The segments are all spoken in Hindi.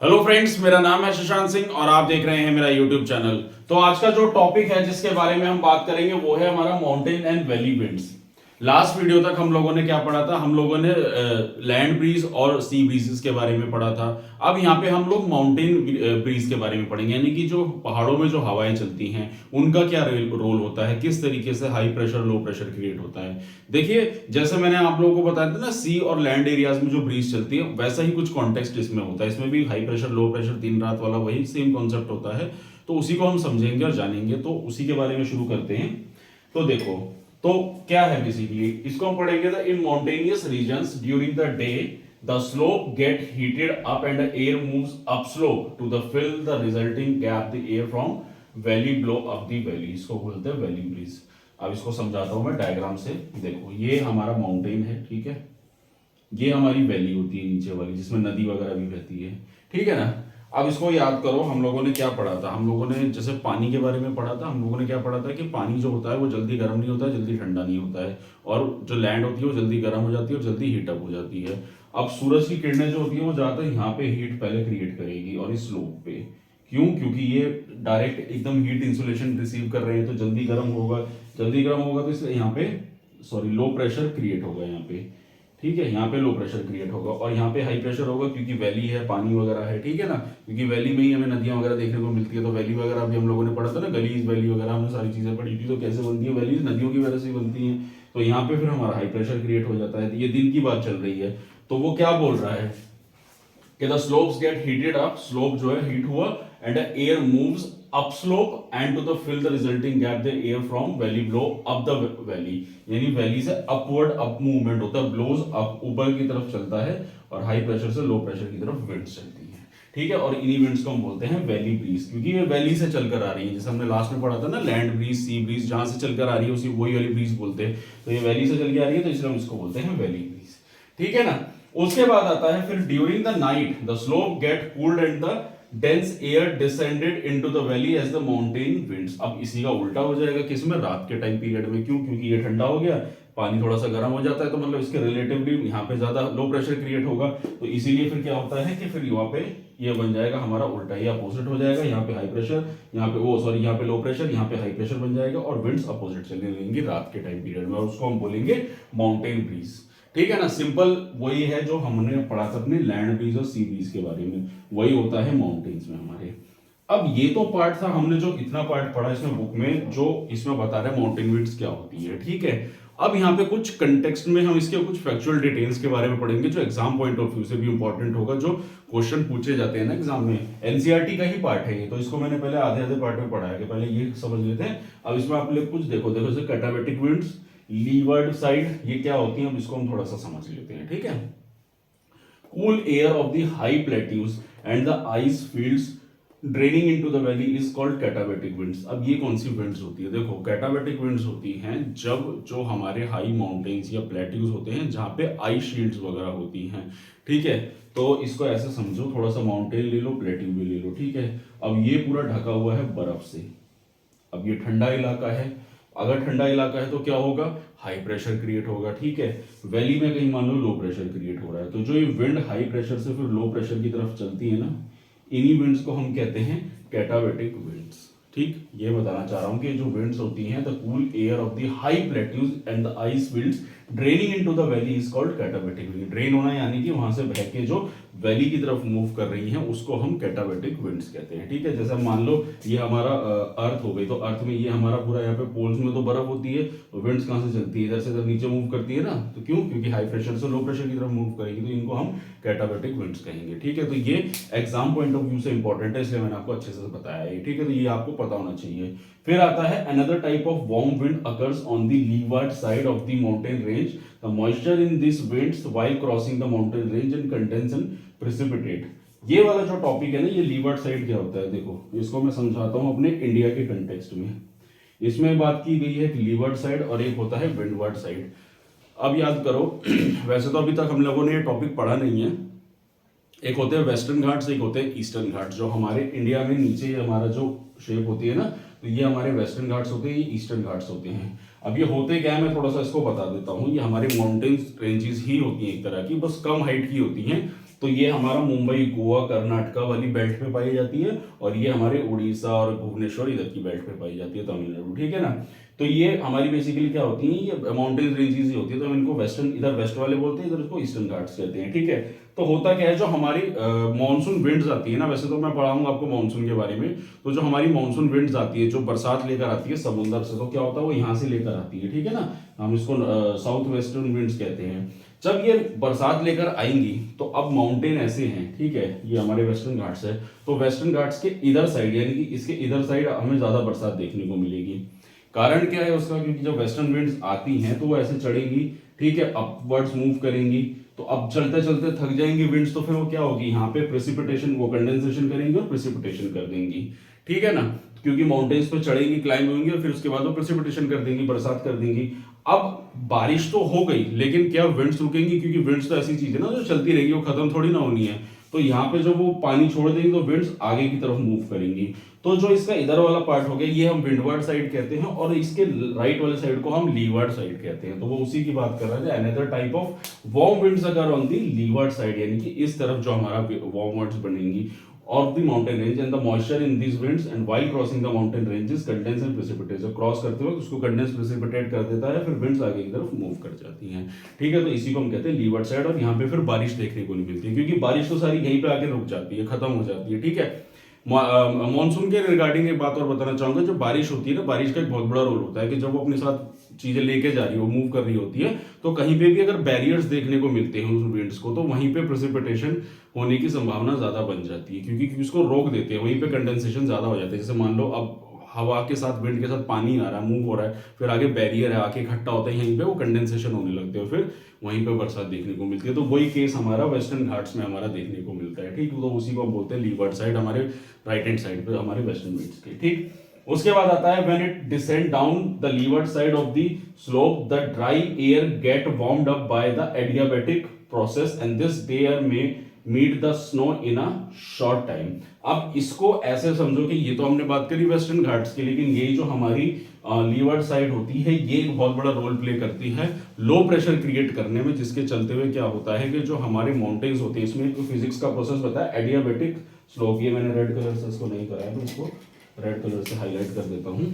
हेलो फ्रेंड्स, मेरा नाम है शशांक सिंह और आप देख रहे हैं मेरा यूट्यूब चैनल। तो आज का जो टॉपिक है जिसके बारे में हम बात करेंगे वो है हमारा mountain and valley winds. Last video तक हम लोगों ने क्या पढ़ा था? हम लोगों ने लैंड ब्रीज और सी ब्रीजेस के बारे में पढ़ा था। अब यहाँ पे हम लोग माउंटेन ब्रीज के बारे में पढ़ेंगे, यानी कि जो पहाड़ों में जो हवाएं चलती हैं उनका क्या रोल होता है, किस तरीके से high pressure low pressure create होता है। देखिए, जैसे मैंने आप लोगों को बताया था ना, सी और लैंड एरियाज में जो ब्रीज चलती है वैसा ही कुछ कॉन्टेक्स्ट इसमें होता है। इसमें भी हाई प्रेशर लो प्रेशर दिन रात वाला वही सेम कॉन्सेप्ट होता है। तो उसी को हम समझेंगे और जानेंगे, तो उसी के बारे में शुरू करते हैं। तो देखो, तो क्या है बेसिकली, इसको हम पढ़ेंगे the in mountainous regions during the day the slope get heated up and the air moves up slope to the fill the resulting gap the air from valley blow up the valley. इसको बोलते हैं वैली ब्रीज। अब इसको समझाता हूं मैं डायग्राम से। देखो, ये हमारा माउंटेन है, ठीक है। ये हमारी वैली होती है नीचे वाली, जिसमें नदी वगैरह भी बहती है, ठीक है ना। अब इसको याद करो, हम लोगों ने क्या पढ़ा था? हम लोगों ने जैसे पानी के बारे में पढ़ा था। हम लोगों ने क्या पढ़ा था कि पानी जो होता है वो जल्दी गर्म नहीं होता है, जल्दी ठंडा नहीं होता है, और जो लैंड होती है वो जल्दी गर्म हो जाती है और जल्दी हीटअप हो जाती है। अब सूरज की किरणें जो होती है वो ज्यादातर यहाँ पे हीट पहले क्रिएट करेगी, और इस स्लोप पे। क्यों? क्योंकि ये डायरेक्ट एकदम हीट इंसुलेशन रिसीव कर रहे हैं, तो जल्दी गर्म होगा। जल्दी गर्म होगा तो इसलिए यहाँ पे लो प्रेशर क्रिएट होगा यहाँ पे, ठीक है। यहाँ पे लो प्रेशर क्रिएट होगा और यहाँ पे हाई प्रेशर होगा, क्योंकि वैली है, पानी वगैरह है, ठीक है ना। क्योंकि वैली में ही हमें नदियां वगैरह देखने को मिलती है। तो वैली वगैरह भी हम लोगों ने पढ़ा था ना, गलीज वैली वगैरह हमने सारी चीजें पढ़ी थी। तो कैसे बनती है वैलीज? नदियों की वजह से बनती है। तो यहाँ पे फिर हमारा हाई प्रेशर क्रिएट हो जाता है। ये दिन की बात चल रही है। तो वो क्या बोल रहा है कि the slopes get heated up, slope जो है हीट हुआ, and the air moves up slope and to the fill the resulting gap the air from valley blow up the valley. यानी वैली से अपवर्ड अप मूवमेंट होता है, ब्लोज अप, ऊपर की तरफ चलता है, और हाई प्रेशर से लो प्रेशर की तरफ विंड्स चलती है, ठीक है। और इन्हीं विंड्स को हम बोलते हैं वैली ब्रीज, क्योंकि ये वैली से चलकर आ रही है। जैसे हमने लास्ट में पढ़ा था ना, लैंड ब्रीज सी ब्रीज, जहां से चलकर आ रही है उसी वही वाली ब्रीज बोलते हैं। तो ये वैली से चल के आ रही है, तो इसलिए हम इसको बोलते हैं वैली ब्रीज, ठीक है ना। उसके बाद आता है फिर during the night the slope get cooled and the dense air descended into the valley as the mountain winds. अब इसी का उल्टा हो जाएगा, किसमें? रात के टाइम पीरियड में। क्यों? क्योंकि ये ठंडा हो गया, पानी थोड़ा सा गर्म हो जाता है, तो मतलब इसके रिलेटिवली यहाँ पे ज्यादा लो प्रेशर क्रिएट होगा। तो इसीलिए फिर क्या होता है कि फिर यहाँ पे ये बन जाएगा हमारा उल्टा, ये अपोजिट हो जाएगा। यहाँ पे हाई प्रेशर, यहाँ पे वो सॉरी यहाँ पे लो प्रेशर, यहाँ पे हाई प्रेशर बन जाएगा, और विंड्स अपोजिट चलने लगेंगी रात के टाइम पीरियड में, और उसको हम बोलेंगे माउंटेन ब्रीज, ठीक है ना। सिंपल वही है जो हमने पढ़ा था अपने लैंड ब्रीज और सी ब्रीज के बारे में, वही होता है माउंटेन्स में हमारे। अब ये तो पार्ट था, हमने जो इतना पार्ट पढ़ा इसमें बुक में, जो इसमें बता रहे हैं माउंटेन विंड्स क्या होती है, ठीक है। अब यहाँ पे कुछ कंटेक्स्ट में हम इसके कुछ फैक्चुअल डिटेल्स के बारे में पढ़ेंगे, जो एग्जाम पॉइंट ऑफ व्यू से भी इंपॉर्टेंट होगा, जो क्वेश्चन पूछे जाते हैं ना एग्जाम में। एनसीईआरटी का ही पार्ट है ये, तो इसको मैंने पहले आधे आधे पार्ट में पढ़ाया कि पहले ये समझ लेते हैं। अब इसमें आप लोग कुछ देखो जैसे कैटाबैटिक विंड्स, लीवर्ड साइड, ये क्या होती है, अब इसको हम थोड़ा सा समझ लेते हैं, ठीक है। Cool air of the high plateaus and the ice fields draining into the valley is called katabatic winds. अब ये कौन सी विंड्स होती है? देखो, कैटाबैटिक विंड्स होती हैं जब जो हमारे हाई माउंटेन्स या प्लेट्यूज होते हैं जहां पे आइस शील्ड्स वगैरह होती हैं, ठीक है। तो इसको ऐसे समझो, थोड़ा सा माउंटेन ले लो, प्लेट्यू भी ले लो, ठीक है। अब ये पूरा ढका हुआ है बर्फ से। अब ये ठंडा इलाका है, अगर ठंडा इलाका है तो क्या होगा? हाई प्रेशर क्रिएट होगा, ठीक है। वैली में कहीं मान लो लो प्रेशर क्रिएट हो रहा है, तो जो ये विंड हाई प्रेशर से फिर लो प्रेशर की तरफ चलती है ना, इन्हीं विंड्स को हम कहते हैं कैटाबैटिक विंड्स, ठीक। ये बताना चाह रहा हूं कि जो विंड्स होती हैं the cool air of the high plateaus and the ice fields draining into the valley is called katabatic wind. Drain होना यानी कि वहां से बह के जो वैली की तरफ मूव कर रही हैं उसको हम कैटाबैटिक विंड्स कहते हैं, ठीक है। जैसे मान लो ये हमारा अर्थ हो गई, तो अर्थ में ये हमारा पूरा यहाँ पे पोल्स में तो बर्फ होती है, तो विंड्स कहाँ से चलती है? इधर से इधर नीचे मूव करती है ना। तो क्यों? क्योंकि हाई प्रेशर से लो प्रेशर की तरफ मूव करेगी, तो इनको हम कैटाबैटिक विंड्स कहेंगे, ठीक है। तो ये एग्जाम पॉइंट ऑफ व्यू से इंपॉर्टेंट है, इसलिए मैंने आपको अच्छे से बताया है, ठीक है। तो ये आपको पता होना चाहिए। फिर आता है another type of warm wind occurs on the leeward side of the mountain range. The moisture in this winds while crossing the mountain range and condense and precipitate. ये वाला जो टॉपिक है ना, ये लीवार्ड साइड क्या होता है? देखो, इसको मैं समझाता हूं अपने इंडिया के कंटेक्स्ट में। इसमें बात की गई है कि लीवार्ड साइड और एक होता है विंडवार्ड साइड। अब याद करो वैसे तो अभी तक हम लोगों ने ये टॉपिक पढ़ा नहीं है। एक होते हैं वेस्टर्न घाट्स, एक होते हैं ईस्टर्न घाट्स। जो हमारे इंडिया में नीचे हमारा जो शेप होती है ना, तो ये हमारे वेस्टर्न घाट्स होते हैं, ये ईस्टर्न घाट्स होते हैं। अब ये होते क्या है, मैं थोड़ा सा इसको बता देता हूँ। ये हमारी माउंटेन रेंजेस ही होती हैं एक तरह की, बस कम हाइट की होती हैं। तो ये हमारा मुंबई, गोवा, कर्नाटका वाली बेल्ट पे पाई जाती है, और ये हमारे उड़ीसा और भुवनेश्वर इधर की बेल्ट पे पाई जाती है, तमिलनाडु, ठीक है ना। तो ये हमारी बेसिकली क्या होती है, ये माउंटेन रेंजेस ही होती है, तो हम इनको वेस्टर्न, इधर वेस्ट वाले बोलते हैं, इधर इसको ईस्टर्न घाट्स कहते हैं, ठीक है। तो होता क्या है, जो हमारी मानसून विंड्स आती है ना, वैसे तो मैं पढ़ाऊंगा आपको मानसून के बारे में, तो जो हमारी मानसून विंड्स आती है, जो बरसात लेकर आती है समुद्र से, तो क्या होता है, वो यहाँ से लेकर आती है, ठीक है ना। हम इसको साउथ वेस्टर्न विंड्स कहते हैं। जब ये बरसात लेकर आएंगी, तो अब माउंटेन ऐसे हैं, ठीक है, ये हमारे वेस्टर्न घाट्स है, तो वेस्टर्न घाट्स के इधर साइड, यानी कि इसके इधर साइड हमें ज्यादा बरसात देखने को मिलेगी। कारण क्या है उसका, क्योंकि जब वेस्टर्न विंड्स आती हैं तो वो ऐसे चढ़ेंगी, ठीक है, अपवर्ड्स मूव करेंगी, तो अब चलते चलते थक जाएंगी विंड्स, तो फिर वो क्या होगी, यहाँ पे प्रेसिपिटेशन, वो कंडेंसेशन करेंगी और प्रेसिपिटेशन कर देंगी, ठीक है ना। क्योंकि माउंटेन्स पे चढ़ेंगी, क्लाइंब होंगी, और फिर उसके बाद वो प्रेसिपिटेशन कर देंगी, बरसात कर देंगी। अब बारिश तो हो गई, लेकिन क्या विंड्स रुकेंगी, क्योंकि विंड्स तो ऐसी चीज है ना जो चलती रहेगी, वो खत्म थोड़ी ना होनी है। तो यहाँ पे जब वो पानी छोड़ देंगे तो विंड्स आगे की तरफ मूव करेंगी। तो जो इसका इधर वाला पार्ट हो गया, ये हम विंडवर्ड साइड कहते हैं, और इसके राइट वाले साइड को हम लीवर्ड साइड कहते हैं। तो वो उसी की बात कर रहा है, another type of warm winds अगर ऑन दी लीवर्ड साइड, यानी कि इस तरफ जो हमारा वार्म विंड्स बनेंगी of the mountain range, and the moisture in these winds and while crossing the mountain ranges condense and precipitate। जब क्रॉस करते वक्त उसको कंडेंस प्रेसिपिटेट कर देता है, फिर विंड्स आगे की तरफ मूव कर जाती हैं, ठीक है। तो इसी को हम कहते हैं लीवर्ड साइड, और यहाँ पे फिर बारिश देखने को नहीं मिलती, क्योंकि बारिश तो सारी यहीं पे आके रुक जाती है, खत्म हो जाती है, ठीक है। मॉनसून के रिगार्डिंग एक बात और बताना चाहूंगा, जो बारिश होती है ना, बारिश का एक बहुत बड़ा रोल होता है कि जब वो अपने साथ चीजें लेके जा रही हो, मूव कर रही होती है, तो कहीं पे भी अगर बैरियर्स देखने को मिलते हैं उस विंड्स को, तो वहीं पे प्रेसिपिटेशन होने की संभावना ज्यादा बन जाती है, क्योंकि उसको रोक देते हैं, वहीं पे कंडेंसेशन ज्यादा हो जाता है। जैसे मान लो अब हवा के साथ, विंड के साथ पानी आ रहा है, मूव हो रहा है, फिर आगे बैरियर है, आके इकट्ठा होता है, यहीं पे वो कंडेंसेशन होने लगते हैं, फिर वहीं पे बरसात देखने को मिलती है। तो वही केस हमारा वेस्टर्न घाट्स में हमारा देखने को मिलता है, ठीक। तो उसी को हम बोलते हैं लीवर्ड साइड, हमारे राइट हैंड साइड पे हमारे वेस्टर्न विंड्स के, ठीक। उसके बाद आता है when it descend down the leeward side of the slope, the dry air get warmed up by the adiabatic process and this air में meet the snow in a short time. अब इसको ऐसे समझो कि ये तो हमने बात करी वेस्टर्न घाट्स की, लेकिन ये जो हमारी लीवर्ड साइड होती है, ये एक बहुत बड़ा रोल प्ले करती है लो प्रेशर क्रिएट करने में, जिसके चलते हुए क्या होता है कि जो हमारे माउंटेन्स होते हैं, इसमें फिजिक्स का प्रोसेस बताया एडियाबैटिक स्लोप। ये मैंने रेड कलर से इसको नहीं कराया, तो इसको रेड कलर से हाईलाइट कर देता हूं।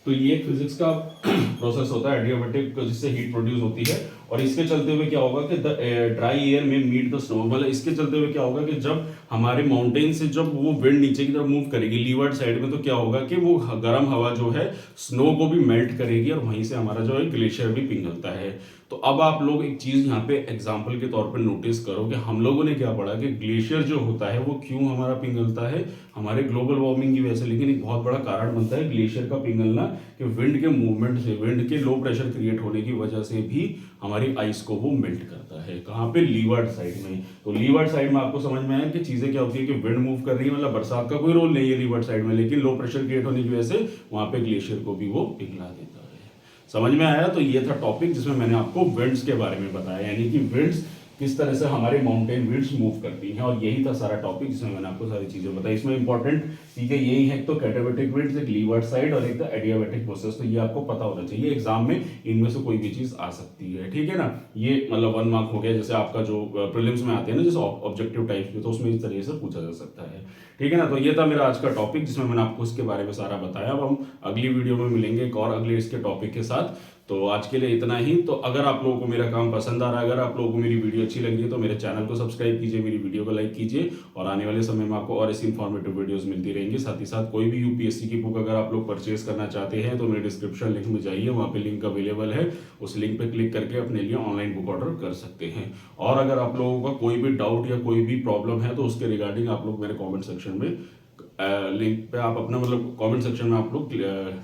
तो ये फिजिक्स का प्रोसेस होता है एडियाबैटिक, जिससे हीट प्रोड्यूस होती है, और इसके चलते हुए क्या होगा कि ड्राई एयर में मीट द स्नो, मतलब इसके चलते हुए क्या होगा कि जब हमारे माउंटेन से जब वो विंड नीचे की तरफ मूव करेगी लीवर्ड साइड में, तो क्या होगा कि वो गर्म हवा जो है स्नो को भी मेल्ट करेगी, और वहीं से हमारा जो है ग्लेशियर भी पिघलता है। तो अब आप लोग एक चीज यहाँ पे एग्जाम्पल के तौर पर नोटिस करो कि हम लोगों ने क्या पढ़ा कि ग्लेशियर जो होता है वो क्यों हमारा पिघलता है, हमारे ग्लोबल वार्मिंग की वजह से। लेकिन एक बहुत बड़ा कारण बनता है ग्लेशियर का पिघलना, कि विंड के मूवमेंट से, विंड के लो प्रेशर क्रिएट होने की वजह से भी हमारी आइस को वो मेल्ट करता है। कहाँ पे, लीवर्ड साइड में। तो लीवर्ड साइड में आपको समझ में आया कि चीजें क्या होती है कि विंड मूव कर रही है, मतलब बरसात का कोई रोल नहीं है लीवर्ड साइड में, लेकिन लो प्रेशर क्रिएट होने की वजह से वहां पे ग्लेशियर को भी वो पिघला देता है। समझ में आया। तो ये था टॉपिक जिसमें मैंने आपको विंड्स के बारे में बताया, यानी कि विंड्स किस तरह से हमारे माउंटेन विंड्स मूव करती हैं, और यही था सारा टॉपिक जिसमें मैंने आपको सारी चीजें बताई। इसमें इंपॉर्टेंट चीजें यही है, तो कैटाबैटिक विंड्स, एक लीवर्ड साइड और एक एडियाबैटिक प्रोसेस। तो ये आपको पता होना चाहिए, एग्जाम में इनमें से कोई भी चीज आ सकती है, ठीक है ना। ये मतलब 1 मार्क हो गया, जैसे आपका जो प्रीलिम्स में आते हैं ना जैसे ऑब्जेक्टिव टाइप के, तो उसमें इस तरीके से पूछा जा सकता है, ठीक है ना। तो ये था मेरा आज का टॉपिक जिसमें मैंने आपको इसके बारे में सारा बताया। अब हम अगली वीडियो में मिलेंगे एक और अगले इसके टॉपिक के साथ। तो आज के लिए इतना ही। तो अगर आप लोगों को मेरा काम पसंद आ रहा है, अगर आप लोगों को मेरी वीडियो अच्छी लगी है, तो मेरे चैनल को सब्सक्राइब कीजिए, मेरी वीडियो को लाइक कीजिए, और आने वाले समय में आपको और ऐसी इंफॉर्मेटिव वीडियोस मिलती रहेंगी। साथ ही साथ कोई भी यूपीएससी की बुक अगर आप लोग परचेज करना चाहते हैं, तो मेरे डिस्क्रिप्शन लिंक में जाइए, वहाँ पे लिंक अवेलेबल है, उस लिंक पे क्लिक करके अपने लिए ऑनलाइन बुक ऑर्डर कर सकते हैं। और अगर आप लोगों का कोई भी डाउट या कोई भी प्रॉब्लम है, तो उसके रिगार्डिंग आप लोग मेरे कॉमेंट सेक्शन में लिंक पे आप अपना मतलब कमेंट सेक्शन में आप लोग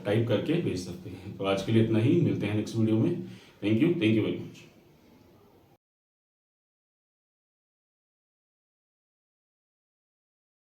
टाइप करके भेज सकते हैं। तो आज के लिए इतना ही, मिलते हैं नेक्स्ट वीडियो में। Thank you very much.